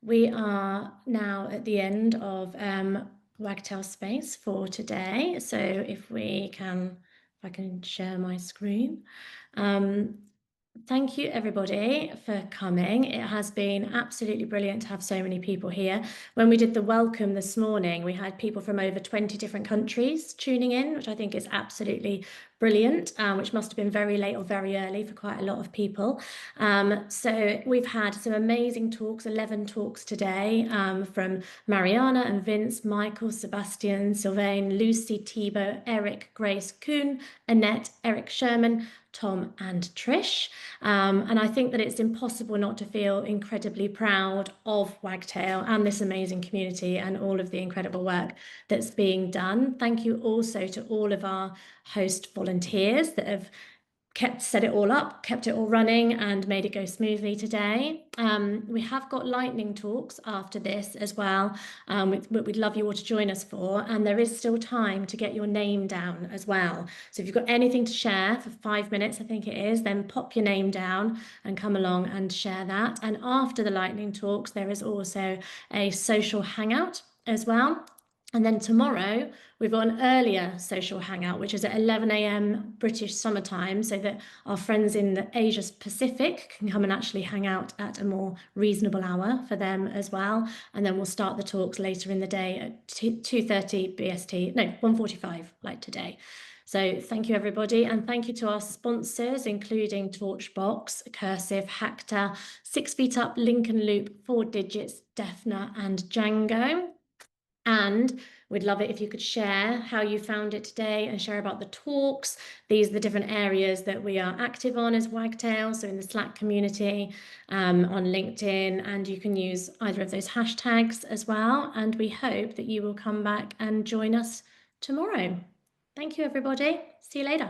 We are now at the end of Wagtail Space for today. So if I can share my screen. Thank you everybody for coming. It has been absolutely brilliant to have so many people here. When we did the welcome this morning, we had people from over 20 different countries tuning in, which I think is absolutely brilliant, which must have been very late or very early for quite a lot of people. So we've had some amazing talks, 11 talks today, from Mariana and Vince, Michael, Sebastian, Sylvain, Lucy, Thibaut, Eric, Grace, Kuhn, Annette, Eric Sherman, Tom and Trish. And I think that it's impossible not to feel incredibly proud of Wagtail and this amazing community and all of the incredible work that's being done. Thank you also to all of our host volunteers that have set it all up, kept it all running and made it go smoothly today. We have got lightning talks after this as well, we'd love you all to join us for, and there is still time to get your name down as well. So if you've got anything to share for 5 minutes, I think it is, then pop your name down and come along and share that. And after the lightning talks, there is also a social hangout as well. And then tomorrow we've got an earlier social hangout, which is at 11 a.m. British summertime, so that our friends in the Asia Pacific can come and actually hang out at a more reasonable hour for them as well. And then we'll start the talks later in the day at 2:30 BST, no, 1:45 like today. So thank you everybody, and thank you to our sponsors, including Torchbox, Cursive, Hacta, 6 Feet Up, Lincoln Loop, 4 Digits, Defna and Django. And we'd love it if you could share how you found it today and share about the talks. These are the different areas that we are active on as Wagtail, so in the Slack community, on LinkedIn, and you can use either of those hashtags as well. And we hope that you will come back and join us tomorrow. Thank you, everybody. See you later.